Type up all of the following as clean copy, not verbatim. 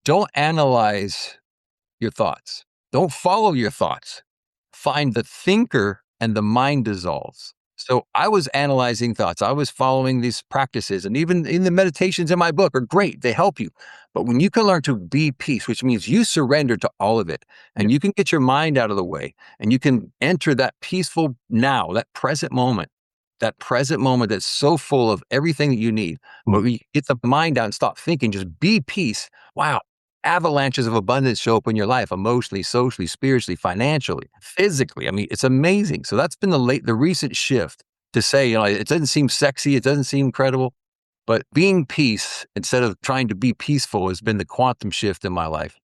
don't analyze your thoughts. Don't follow your thoughts. Find the thinker and the mind dissolves. So I was analyzing thoughts. I was following these practices, and even in the meditations in my book are great. They help you. But when you can learn to be peace, which means you surrender to all of it, and you can get your mind out of the way, and you can enter that peaceful now, that present moment that's so full of everything that you need. But we get the mind out and stop thinking, just be peace. Wow. Avalanches of abundance show up in your life, emotionally, socially, spiritually, financially, physically. I mean, it's amazing. So that's been the recent shift to say, it doesn't seem sexy, it doesn't seem credible, but being peace instead of trying to be peaceful has been the quantum shift in my life.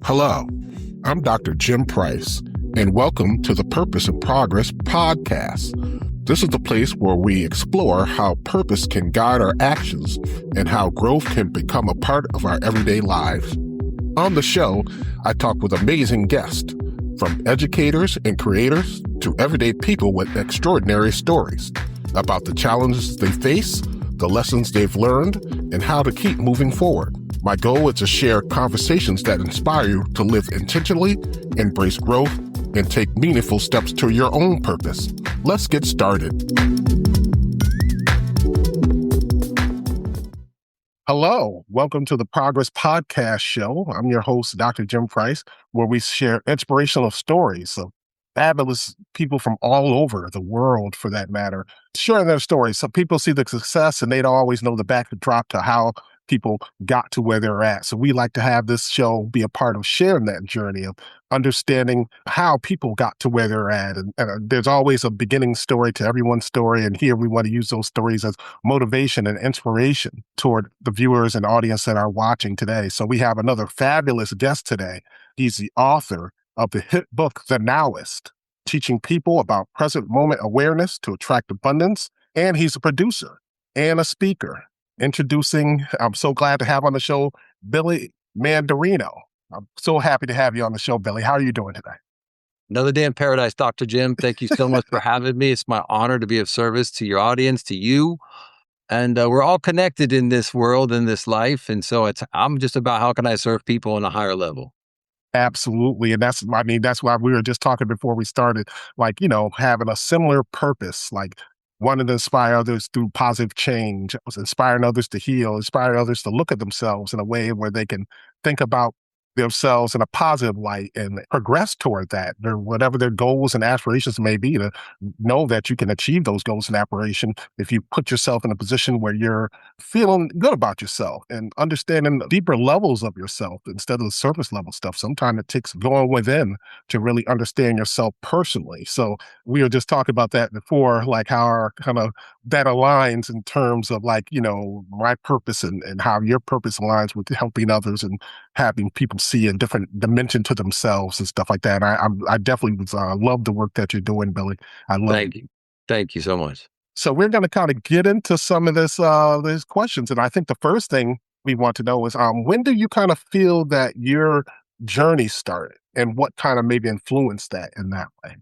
Hello, I'm Dr. Jim Price, and welcome to the Purpose and Progress podcast. This is the place where we explore how purpose can guide our actions and how growth can become a part of our everyday lives. On the show, I talk with amazing guests, from educators and creators to everyday people with extraordinary stories about the challenges they face, the lessons they've learned, and how to keep moving forward. My goal is to share conversations that inspire you to live intentionally, embrace growth, and take meaningful steps to your own purpose. Let's get started. Hello, welcome to the Progress Podcast Show. I'm your host, Dr. Jim Price, where we share inspirational stories of fabulous people from all over the world, for that matter, sharing their stories. So people see the success and they don't always know the backdrop to how people got to where they're at. So we like to have this show be a part of sharing that journey of understanding how people got to where they're at. And there's always a beginning story to everyone's story. And here we want to use those stories as motivation and inspiration toward the viewers and audience that are watching today. So we have another fabulous guest today. He's the author of the hit book, The Nowist, teaching people about present moment awareness to attract abundance. And he's a producer and a speaker. I'm so glad to have on the show, Billy Mandarino. I'm so happy to have you on the show, Billy. How are you doing today? Another day in paradise, Dr. Jim. Thank you so much for having me. It's my honor to be of service to your audience, to you. And we're all connected in this world, in this life. And so I'm just about how can I serve people on a higher level? Absolutely. And that's why we were just talking before we started, having a similar purpose, wanting to inspire others through positive change, inspiring others to heal, inspiring others to look at themselves in a way where they can think about themselves in a positive light and progress toward that, or whatever their goals and aspirations may be, to know that you can achieve those goals and aspirations if you put yourself in a position where you're feeling good about yourself and understanding deeper levels of yourself instead of the surface level stuff. Sometimes it takes going within to really understand yourself personally. So we were just talking about that before, how our that aligns in terms of my purpose and how your purpose aligns with helping others and having people see a different dimension to themselves and stuff like that. I definitely love the work that you're doing, Billy. I love it. Thank you so much. So we're going to kind of get into some of these questions. And I think the first thing we want to know is, when do you kind of feel that your journey started and what kind of maybe influenced that in that way?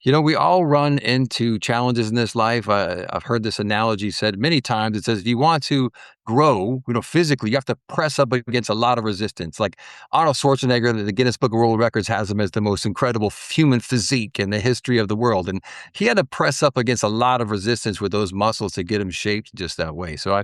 We all run into challenges in this life. I've heard this analogy said many times. It says, if you want to grow, physically, you have to press up against a lot of resistance. Like Arnold Schwarzenegger, the Guinness Book of World Records has him as the most incredible human physique in the history of the world. And he had to press up against a lot of resistance with those muscles to get him shaped just that way. So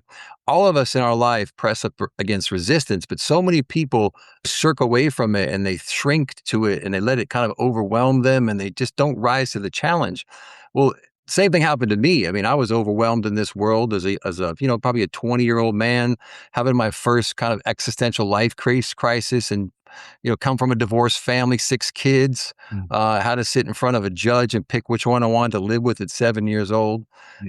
all of us in our life press up against resistance, but so many people shirk away from it and they shrink to it and they let it kind of overwhelm them and they just don't rise to the challenge. Well, same thing happened to me. I mean, I was overwhelmed in this world as a probably a 20-year-old man having my first kind of existential life crisis and come from a divorced family, 6 kids, had to sit in front of a judge and pick which one I wanted to live with at 7 years old.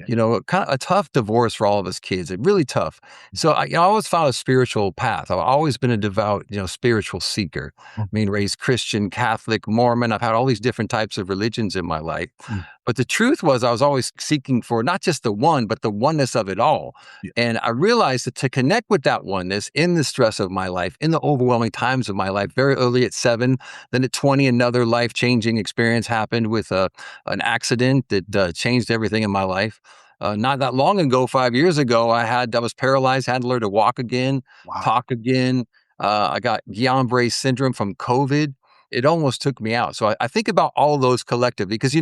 Yeah. Kind of a tough divorce for all of us kids, really tough. So I always found a spiritual path. I've always been a devout, spiritual seeker. I mean, raised Christian, Catholic, Mormon. I've had all these different types of religions in my life. But the truth was I was always seeking for not just the one, but the oneness of it all. Yeah. And I realized that to connect with that oneness in the stress of my life, in the overwhelming times of my life, very early at 7, then at 20, another life-changing experience happened with an accident that changed everything in my life. Not that long ago, 5 years ago, I was paralyzed, had to learn to walk again, Wow. talk again. I got Guillain-Barré syndrome from COVID. It almost took me out. So I think about all those collectively because,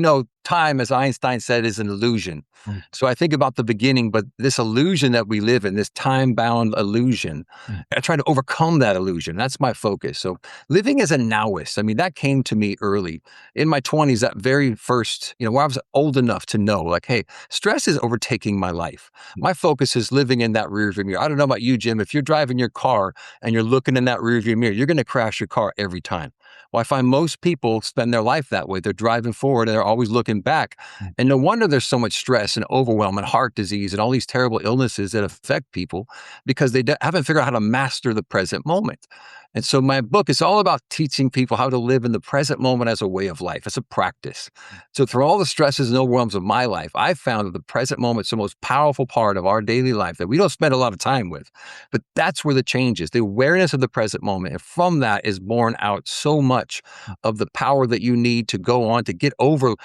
time, as Einstein said, is an illusion. Mm, So I think about the beginning, but this illusion that we live in, this time bound illusion, mm, I try to overcome that illusion. That's my focus. So living as a nowist, I mean, that came to me early in my 20s, that very first, where I was old enough to know, like, hey, stress is overtaking my life. mm, My focus is living in that rearview mirror. I don't know about you, Jim. If you're driving your car and you're looking in that rearview mirror, you're going to crash your car every time. Well, I find most people spend their life that way. They're driving forward and they're always looking back. mm, And no wonder there's so much stress and overwhelm and heart disease and all these terrible illnesses that affect people because they haven't figured out how to master the present moment. And so my book is all about teaching people how to live in the present moment as a way of life, as a practice. So through all the stresses and overwhelms of my life, I found that the present moment is the most powerful part of our daily life that we don't spend a lot of time with. But that's where the change is, the awareness of the present moment. And from that is born out so much of the power that you need to go on to get over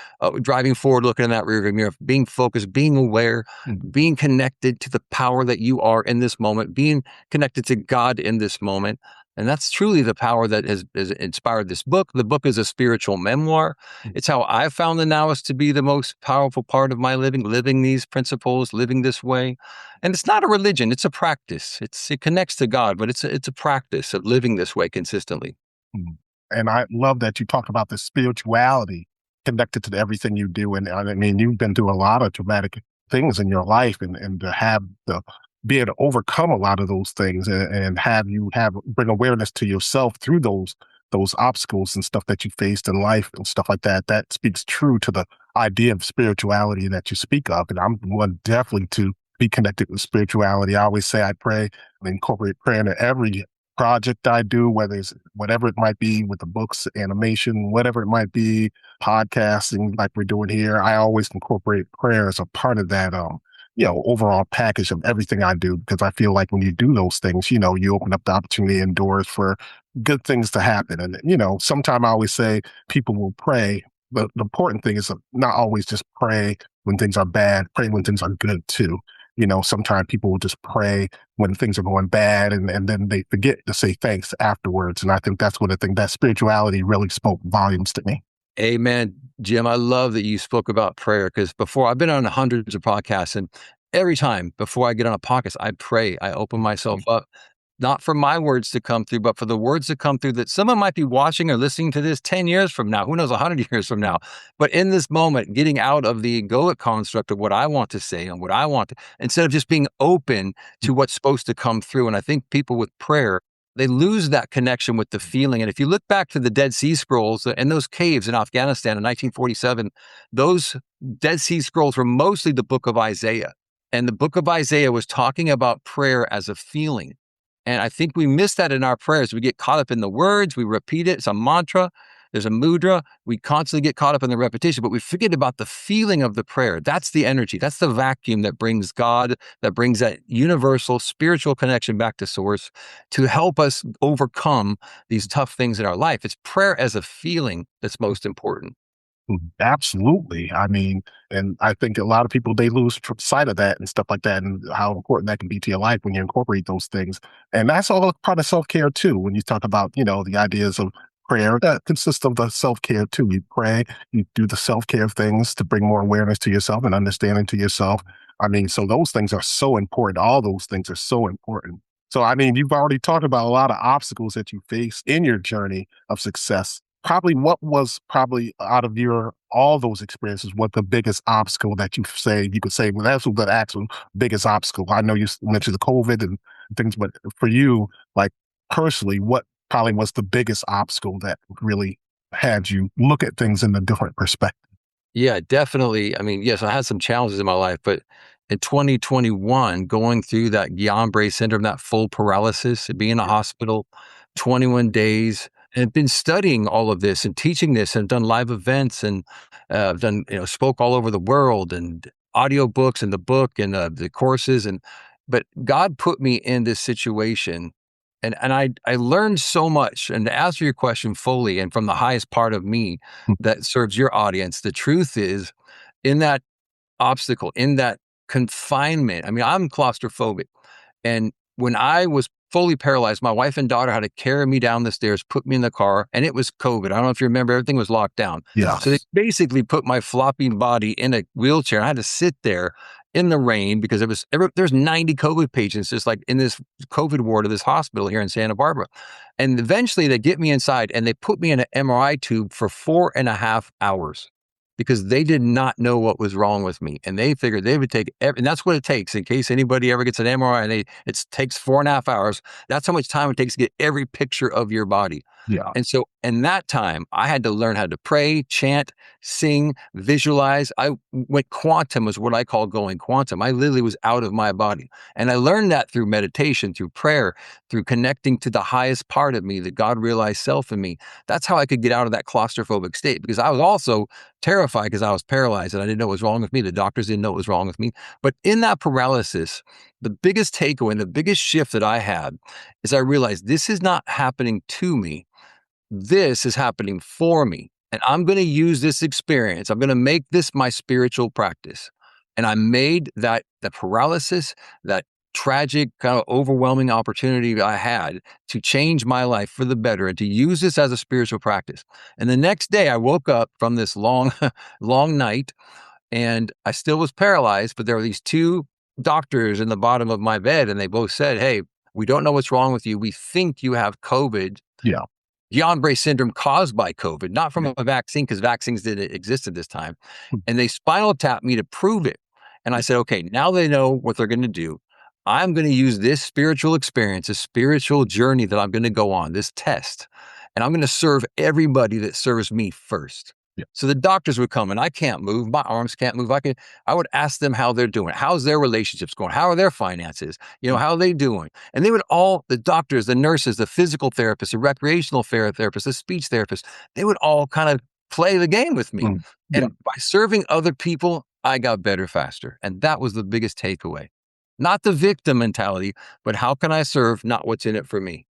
driving forward, looking in that rearview mirror, being focused, being aware, mm, being connected to the power that you are in this moment, being connected to God in this moment. And that's truly the power that has inspired this book. The book is a spiritual memoir. mm, It's how I found the nowist to be the most powerful part of my living these principles, living this way. And it's not a religion, it's a practice. It connects to God, but it's a practice of living this way consistently. mm. And I love that you talk about the spirituality connected to everything you do. And I mean, you've been through a lot of traumatic things in your life, and to have the be able to overcome a lot of those things, and have you have bring awareness to yourself through those obstacles and stuff that you faced in life and stuff like that. That speaks true to the idea of spirituality that you speak of. And I'm one definitely to be connected with spirituality. I always say I pray and incorporate prayer into every project I do, whether it's whatever it might be with the books, animation, whatever it might be, podcasting like we're doing here. I always incorporate prayer as a part of that overall package of everything I do, because I feel like when you do those things, you open up the opportunity and doors for good things to happen. And, sometimes I always say people will pray, but the important thing is to not always just pray when things are bad, pray when things are good too. Sometimes people will just pray when things are going bad, and then they forget to say thanks afterwards. And I think that's what I think that spirituality really spoke volumes to me. Amen, Jim. I love that you spoke about prayer because before I've been on hundreds of podcasts, and every time before I get on a podcast, I pray. I open myself up, not for my words to come through, but for the words to come through that someone might be watching or listening to this 10 years from now. Who knows, 100 years from now. But in this moment, getting out of the egoic construct of what I want to say and what I want to, instead of just being open to what's supposed to come through. And I think people with prayer, they lose that connection with the feeling. And if you look back to the Dead Sea Scrolls and those caves in Afghanistan in 1947, those Dead Sea Scrolls were mostly the book of Isaiah. And the book of Isaiah was talking about prayer as a feeling. And I think we miss that in our prayers. We get caught up in the words, we repeat it, it's a mantra, there's a mudra, we constantly get caught up in the repetition, but we forget about the feeling of the prayer. That's the energy, that's the vacuum that brings God, that brings that universal spiritual connection back to source to help us overcome these tough things in our life. It's prayer as a feeling that's most important. Absolutely. I mean, and I think a lot of people they lose sight of that and stuff like that, and how important that can be to your life when you incorporate those things. And that's all part of self care too. When you talk about the ideas of prayer, that consists of the self care too. You pray, you do the self care things to bring more awareness to yourself and understanding to yourself. I mean, so those things are so important. All those things are so important. So I mean, you've already talked about a lot of obstacles that you face in your journey of success. Probably what was probably out of your all those experiences, what the biggest obstacle that you could say, well, that's the actual biggest obstacle. I know you mentioned the COVID and things, but for you, like personally, what probably was the biggest obstacle that really had you look at things in a different perspective? Yeah, definitely. I mean, yes, I had some challenges in my life, but in 2021, going through that Guillain-Barré syndrome, that full paralysis, being in a hospital, 21 days, and been studying all of this and teaching this and done live events and done, spoke all over the world and audiobooks and the book and the courses. But God put me in this situation and I learned so much. And to answer your question fully and from the highest part of me that serves your audience, the truth is in that obstacle, in that confinement. I mean, I'm claustrophobic. And when I was fully paralyzed, my wife and daughter had to carry me down the stairs, put me in the car, and it was COVID. I don't know if you remember, everything was locked down. So they Yes. basically put my floppy body in a wheelchair. I had to sit there in the rain because there's 90 COVID patients just like in this COVID ward of this hospital here in Santa Barbara. And eventually they get me inside and they put me in an MRI tube for 4.5 hours because they did not know what was wrong with me. And they figured they would take, and that's what it takes in case anybody ever gets an MRI and it takes 4.5 hours. That's how much time it takes to get every picture of your body. Yeah. And so in that time, I had to learn how to pray, chant, sing, visualize. I went quantum is what I call going quantum. I literally was out of my body. And I learned that through meditation, through prayer, through connecting to the highest part of me, the God realized self in me. That's how I could get out of that claustrophobic state because I was also terrified because I was paralyzed and I didn't know what was wrong with me. The doctors didn't know what was wrong with me. But in that paralysis, the biggest takeaway and the biggest shift that I had is I realized this is not happening to me. This is happening for me. And I'm going to use this experience. I'm going to make this my spiritual practice. And I made that the paralysis, that tragic, kind of overwhelming opportunity I had to change my life for the better and to use this as a spiritual practice. And the next day I woke up from this long, long night and I still was paralyzed, but there were these two doctors in the bottom of my bed and they both said, "Hey, we don't know what's wrong with you. We think you have COVID, Yeah. Guillain-Barré syndrome caused by COVID, not from Yeah. a vaccine because vaccines didn't exist at this time." And they spinal tapped me to prove it. And I said, okay, now they know what they're going to do. I'm going to use this spiritual experience, this spiritual journey that I'm going to go on, this test, and I'm going to serve everybody that serves me first. Yeah. So the doctors would come and I can't move, my arms can't move. I would ask them how they're doing. How's their relationships going? How are their finances? How are they doing? And they would all, the doctors, the nurses, the physical therapists, the recreational therapists, the speech therapists, they would all kind of play the game with me. Mm. Yeah. And by serving other people, I got better faster. And that was the biggest takeaway. Not the victim mentality, but how can I serve, not what's in it for me?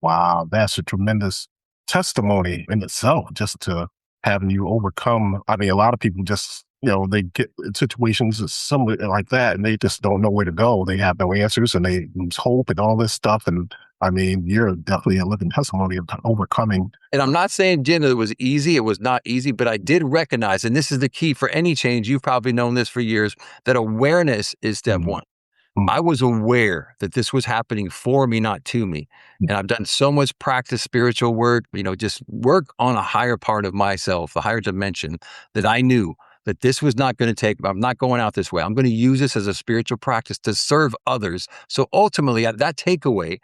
Wow, that's a tremendous testimony in itself, just to having you overcome. I mean, a lot of people just, they get in situations similar like that and they just don't know where to go. They have no answers and they lose hope and all this stuff. And I mean, you're definitely a living testimony of overcoming. And I'm not saying, Jim, that it was easy. It was not easy, but I did recognize, and this is the key for any change. You've probably known this for years, that awareness is step Mhm. one. Mm. I was aware that this was happening for me, not to me. Mm. And I've done so much practice spiritual work, just work on a higher part of myself, the higher dimension, that I knew that this was not going to take, I'm not going out this way. I'm going to use this as a spiritual practice to serve others. So ultimately, that takeaway,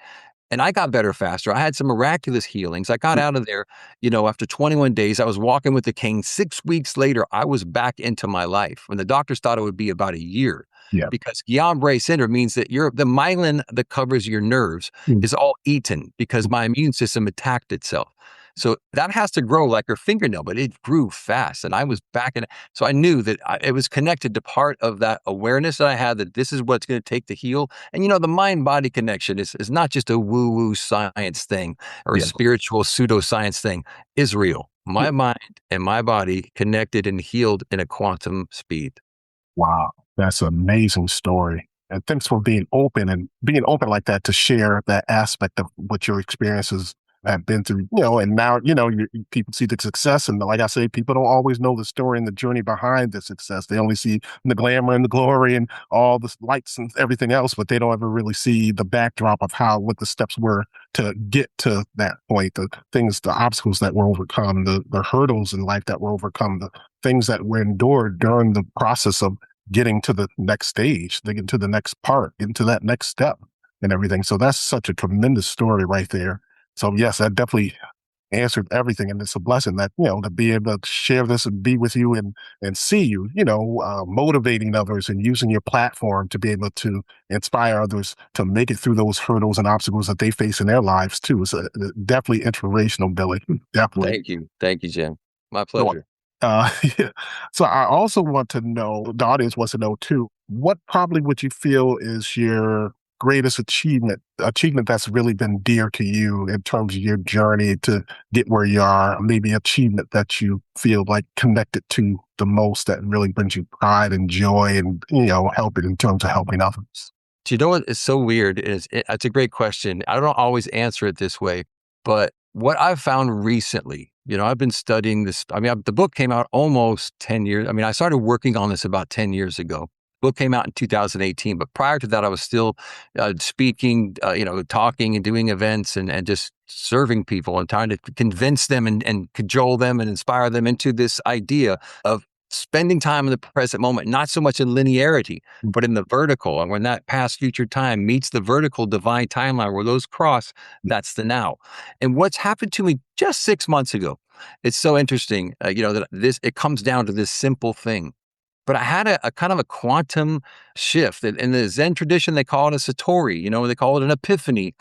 and I got better faster. I had some miraculous healings. I got Mm. out of there, after 21 days. I was walking with the cane. 6 weeks later, I was back into my life when the doctors thought it would be about a year. Yeah. Because Guillain-Barré syndrome means that the myelin that covers your nerves Mm. is all eaten because my immune system attacked itself. So that has to grow like your fingernail, but it grew fast. And I was back in. So I knew that it was connected to part of that awareness that I had that this is what's going to take to heal. And the mind body connection is not just a woo woo science thing or a Yeah. spiritual pseudoscience thing, is real. Yeah. My mind and my body connected and healed in a quantum speed. Wow, that's an amazing story. And thanks for being open like that to share that aspect of what your experiences have been through, and now, people see the success. And like I say, people don't always know the story and the journey behind the success. They only see the glamour and the glory and all the lights and everything else, but they don't ever really see the backdrop of what the steps were to get to that point, the obstacles that were overcome, the hurdles in life that were overcome, the things that were endured during the process of getting to the next stage, getting to the next part, getting to that next step and everything. So that's such a tremendous story right there. So yes, that definitely answered everything. And it's a blessing that, to be able to share this and be with you and see you, motivating others and using your platform to be able to inspire others to make it through those hurdles and obstacles that they face in their lives too. It's definitely inspirational, Billy. Definitely. Thank you. Thank you, Jim. My So, pleasure. yeah. So I also want to know, the audience wants to know too, what probably would you feel is your greatest achievement that's really been dear to you in terms of your journey to get where you are? Maybe achievement that you feel like connected to the most that really brings you pride and joy and, helping in terms of helping others. Do you know what is so weird is it's a great question. I don't always answer it this way, but what I've found recently, I've been studying this. I mean, the book came out almost 10 years. I mean, I started working on this about 10 years ago. Book came out in 2018, but prior to that, I was still speaking, talking and doing events and just serving people and trying to convince them and cajole them and inspire them into this idea of spending time in the present moment, not so much in linearity, but in the vertical. And when that past future time meets the vertical divine timeline where those cross, that's the now. And what's happened to me just 6 months ago, it's so interesting, that it comes down to this simple thing. But I had a kind of a quantum shift. In the Zen tradition, they call it a satori, they call it an epiphany.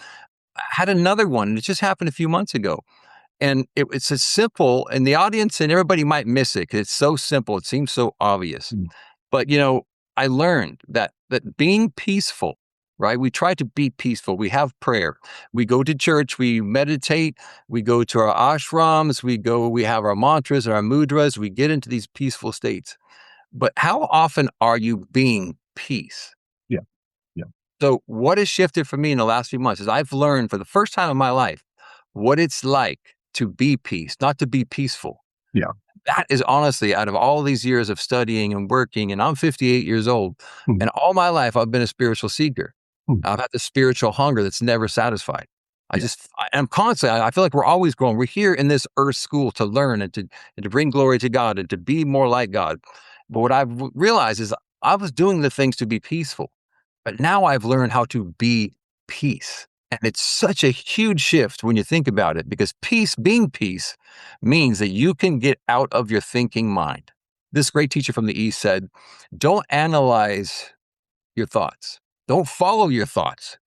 I had another one, and it just happened a few months ago. And it's a simple, and the audience and everybody might miss it because it's so simple. It seems so obvious. Mm. But, I learned that being peaceful, right? We try to be peaceful. We have prayer. We go to church. We meditate. We go to our ashrams. We have our mantras and our mudras. We get into these peaceful states. But how often are you being peace? Yeah. Yeah. So what has shifted for me in the last few months is I've learned for the first time in my life what it's like to be peace, not to be peaceful. Yeah. That is honestly, out of all these years of studying and working, and I'm 58 years old, Mm. and all my life I've been a spiritual seeker. Mm. I've had this spiritual hunger that's never satisfied. Yeah. I'm constantly, I feel like we're always growing. We're here in this earth school to learn and to bring glory to God and to be more like God. But what I've realized is I was doing the things to be peaceful, but now I've learned how to be peace. And it's such a huge shift when you think about it, because being peace means that you can get out of your thinking mind. This great teacher from the East said, don't analyze your thoughts. Don't follow your thoughts.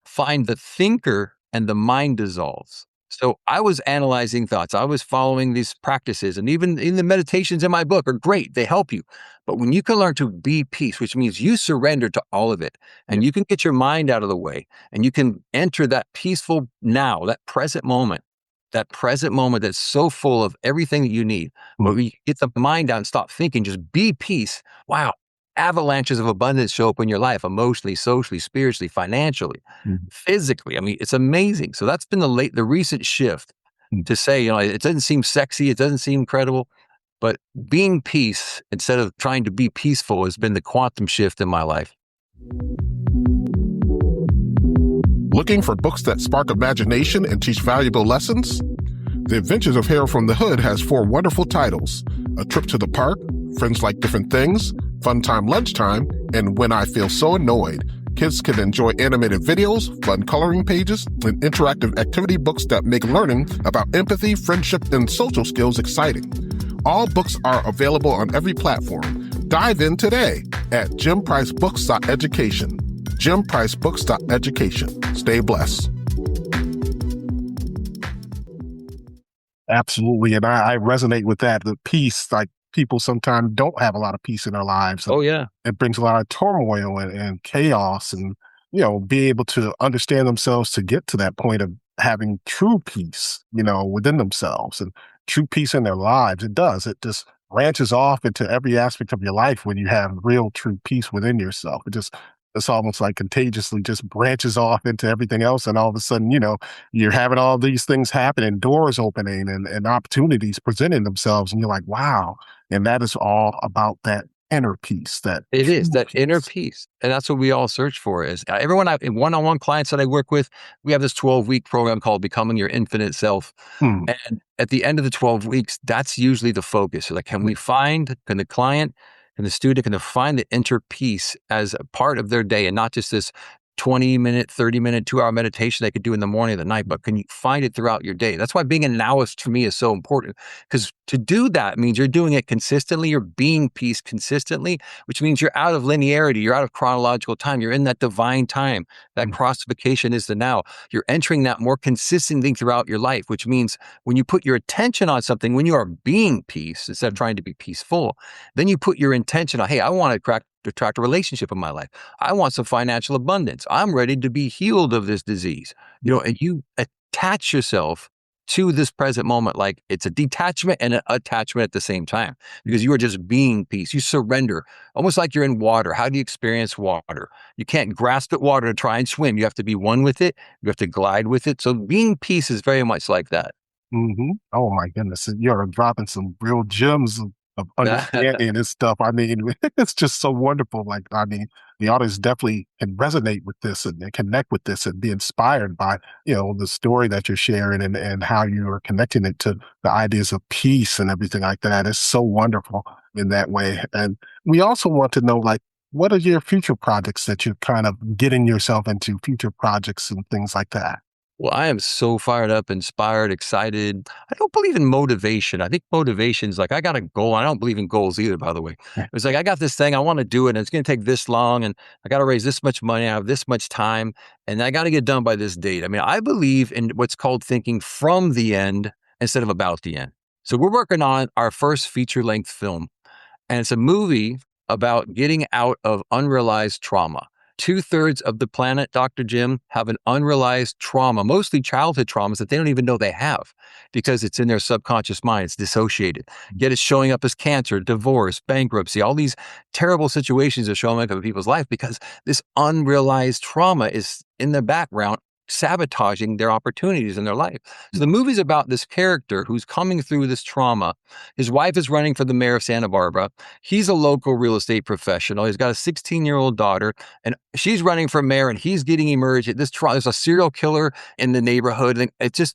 Find the thinker and the mind dissolves. So I was analyzing thoughts. I was following these practices, and even in the meditations in my book are great. They help you. But when you can learn to be peace, which means you surrender to all of it, and you can get your mind out of the way, and you can enter that peaceful now, that present moment that's so full of everything that you need. But when you get the mind out and stop thinking, just be peace. Wow. Avalanches of abundance show up in your life, emotionally, socially, spiritually, financially, physically. I mean, it's amazing. So that's been the recent shift to say, it doesn't seem sexy, it doesn't seem credible, but being peace instead of trying to be peaceful has been the quantum shift in my life. Looking for books that spark imagination and teach valuable lessons? The Adventures of Harold from the Hood has 4 wonderful titles: A Trip to the Park, Friends Like Different Things, Fun Time Lunchtime, and When I Feel So Annoyed. Kids can enjoy animated videos, fun coloring pages, and interactive activity books that make learning about empathy, friendship, and social skills exciting. All books are available on every platform. Dive in today at jimpricebooks.education. jimpricebooks.education. Stay blessed. Absolutely. And I resonate with that. The peace, like people sometimes don't have a lot of peace in their lives. Oh, yeah. It brings a lot of turmoil and chaos and, be able to understand themselves to get to that point of having true peace, within themselves and true peace in their lives. It does. It just branches off into every aspect of your life when you have real, true peace within yourself. It's almost like contagiously just branches off into everything else. And all of a sudden, you're having all these things happening, doors opening and opportunities presenting themselves. And you're like, wow. And that is all about that inner peace. It is that inner peace. And that's what we all search for. Is everyone, one-on-one clients that I work with, we have this 12-week program called Becoming Your Infinite Self. And at the end of the 12 weeks, that's usually the focus. Like, can the client and the student can find the inner peace as a part of their day and not just this 20-minute, 30-minute, 2-hour meditation they could do in the morning or the night, but can you find it throughout your day? That's why being a Nowist for me is so important, because to do that means you're doing it consistently, you're being peace consistently, which means you're out of linearity, you're out of chronological time, you're in that divine time. That crossification is the now. You're entering that more consistently throughout your life, which means when you put your attention on something, when you are being peace, instead of trying to be peaceful, then you put your intention on, hey, I want to crack attract a relationship in my life. I want some financial abundance. I'm ready to be healed of this disease. And you attach yourself to this present moment like it's a detachment and an attachment at the same time because you are just being peace. You surrender, almost like you're in water. How do you experience water? You can't grasp at water to try and swim. You have to be one with it. You have to glide with it. So being peace is very much like that. Oh my goodness, you're dropping some real gems of understanding and stuff. I mean, it's just so wonderful. Like, I mean, the audience definitely can resonate with this and connect with this and be inspired by, the story that you're sharing and how you are connecting it to the ideas of peace and everything like that. It's so wonderful in that way. And we also want to know, like, what are your future projects that you're kind of getting yourself into, future projects and things like that? Well, I am so fired up, inspired, excited. I don't believe in motivation. I think motivation is like, I got a goal. I don't believe in goals either, by the way. It's like, I got this thing, I want to do it, and it's going to take this long, and I got to raise this much money, I have this much time, and I got to get done by this date. I mean, I believe in what's called thinking from the end instead of about the end. So we're working on our first feature length film, and it's a movie about getting out of unrealized trauma. Two-thirds of the planet, Dr. Jim, have an unrealized trauma, mostly childhood traumas that they don't even know they have because it's in their subconscious mind. It's dissociated. Yet it's showing up as cancer, divorce, bankruptcy, all these terrible situations are showing up in people's life because this unrealized trauma is in the background sabotaging their opportunities in their life. So the movie's about this character who's coming through this trauma. His wife is running for the mayor of Santa Barbara. He's a local real estate professional. He's got a 16-year-old daughter, and she's running for mayor, and he's getting emerged. There's a serial killer in the neighborhood, and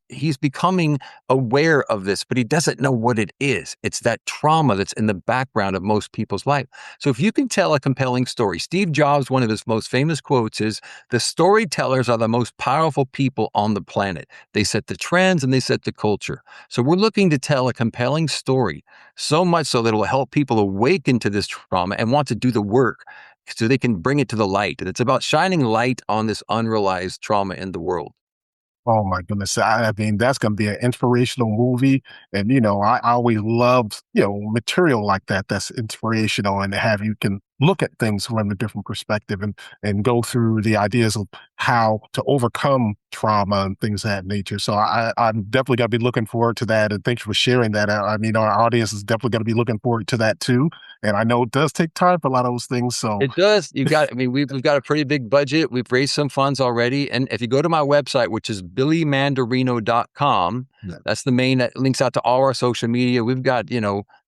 he's becoming aware of this, but he doesn't know what it is. It's that trauma that's in the background of most people's life. So if you can tell a compelling story, Steve Jobs, one of his most famous quotes is, "The storytellers are the most powerful people on the planet. They set the trends and they set the culture." So we're looking to tell a compelling story, so much so that it will help people awaken to this trauma and want to do the work so they can bring it to the light. And it's about shining light on this unrealized trauma in the world. Oh my goodness. I mean, that's going to be an inspirational movie. And, I always love, material like that that's inspirational and have you can look at things from a different perspective and go through the ideas of how to overcome trauma and things of that nature. So I'm definitely going to be looking forward to that. And thanks for sharing that. I mean, our audience is definitely going to be looking forward to that too. And I know it does take time for a lot of those things. So, It does. I mean, we've got a pretty big budget. We've raised some funds already. And if you go to my website, which is billymandarino.com, yeah. that's the main that links out to all our social media. We've got,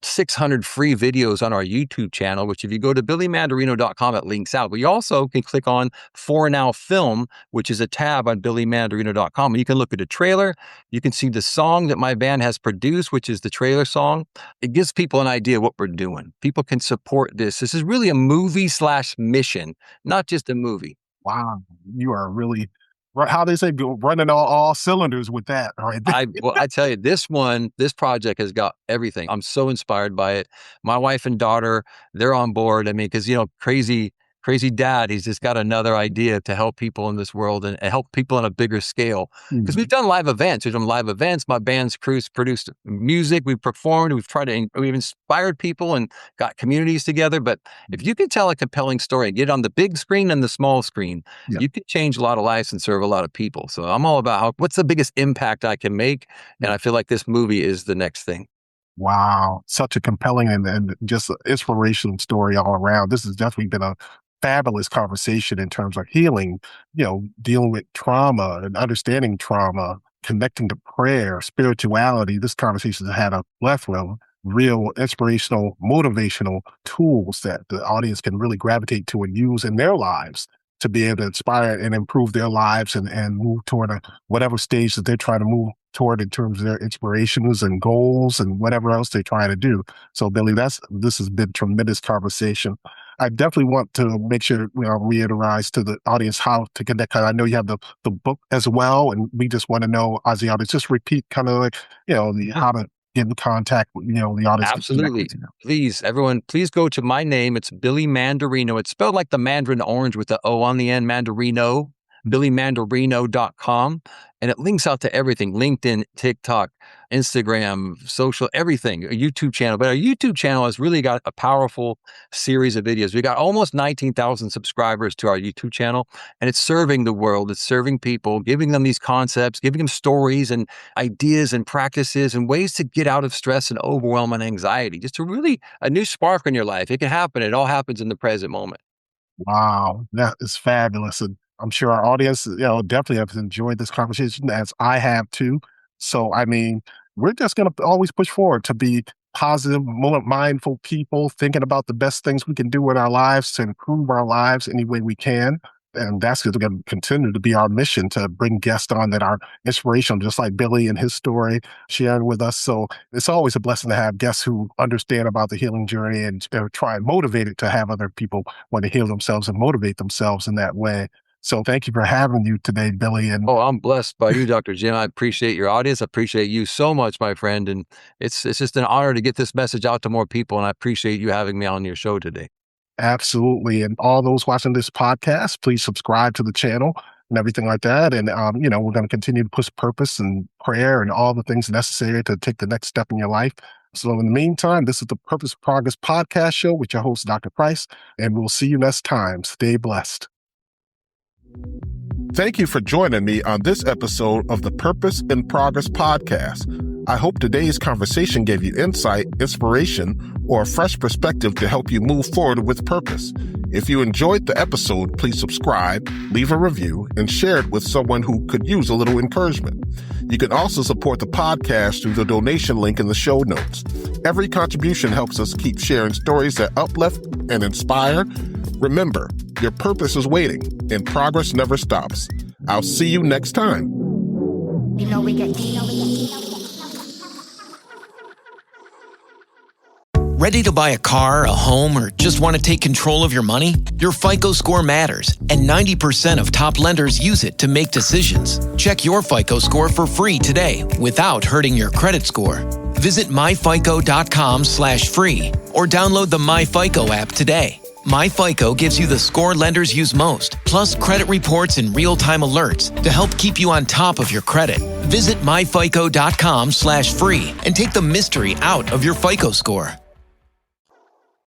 600 free videos on our YouTube channel, which if you go to billymandarino.com, it links out. But you also can click on For Now Film, which is a tab on billymandarino.com. And you can look at a trailer. You can see the song that my band has produced, which is the trailer song. It gives people an idea of what we're doing. People can support this. This is really a movie slash mission, not just a movie. Wow, you are really how they say go running all cylinders with that right there. I tell you, this project has got everything. I'm so inspired by it. My wife and daughter, they're on board. I mean, because crazy dad, he's just got another idea to help people in this world and help people on a bigger scale. Because we've done live events. We've done live events. My band's crews produced music. We've performed. We've inspired people and got communities together. But if you can tell a compelling story, get it on the big screen and the small screen, Yeah. you can change a lot of lives and serve a lot of people. So I'm all about what's the biggest impact I can make. And I feel like this movie is the next thing. Wow, such a compelling and just an inspirational story all around. This has definitely been a fabulous conversation in terms of healing, dealing with trauma and understanding trauma, connecting to prayer, spirituality. This conversation has had a plethora of real inspirational, motivational tools that the audience can really gravitate to and use in their lives to be able to inspire and improve their lives and move toward whatever stage that they're trying to move toward in terms of their inspirations and goals and whatever else they try to do. So, Billy, this has been tremendous conversation. I definitely want to make sure reiterate to the audience how to connect. 'Cause I know you have the book as well, and we just want to know as the audience just repeat kind of like the how to get in contact with the audience to connect Absolutely. with you. Please, everyone, please go to my name. It's Billy Mandarino. It's spelled like the mandarin orange with the O on the end, Mandarino. billymandarino.com, and it links out to everything: LinkedIn, TikTok, Instagram, social, everything, a YouTube channel. But our YouTube channel has really got a powerful series of videos. We got almost 19,000 subscribers to our YouTube channel, and it's serving the world. It's serving people, giving them these concepts, giving them stories and ideas and practices and ways to get out of stress and overwhelm and anxiety. Just a new spark in your life. It can happen. It all happens in the present moment. Wow, that is fabulous, and I'm sure our audience, definitely have enjoyed this conversation as I have too. So, I mean, we're just gonna always push forward to be positive, more mindful people, thinking about the best things we can do in our lives to improve our lives any way we can. And that's going to continue to be our mission, to bring guests on that are inspirational, just like Billy and his story, sharing with us. So it's always a blessing to have guests who understand about the healing journey and try and motivate it to have other people want to heal themselves and motivate themselves in that way. So thank you for having you today, Billy. And Oh, I'm blessed by you, Dr. Jim. I appreciate your audience. I appreciate you so much, my friend. And it's just an honor to get this message out to more people. And I appreciate you having me on your show today. absolutely. And all those watching this podcast, please subscribe to the channel and everything like that. And, we're going to continue to push purpose and prayer and all the things necessary to take the next step in your life. So in the meantime, this is the Purpose Progress Podcast Show with your host, Dr. Price, and we'll see you next time. Stay blessed. Thank you for joining me on this episode of the Purpose in Progress Podcast. I hope today's conversation gave you insight, inspiration, or a fresh perspective to help you move forward with purpose. If you enjoyed the episode, please subscribe, leave a review, and share it with someone who could use a little encouragement. You can also support the podcast through the donation link in the show notes. Every contribution helps us keep sharing stories that uplift and inspire. Remember, your purpose is waiting, and progress never stops. I'll see you next time. Ready to buy a car, a home, or just want to take control of your money? Your FICO score matters, and 90% of top lenders use it to make decisions. Check your FICO score for free today without hurting your credit score. Visit myfico.com/free or download the MyFICO app today. MyFICO gives you the score lenders use most, plus credit reports and real-time alerts to help keep you on top of your credit. Visit myfico.com/free and take the mystery out of your FICO score.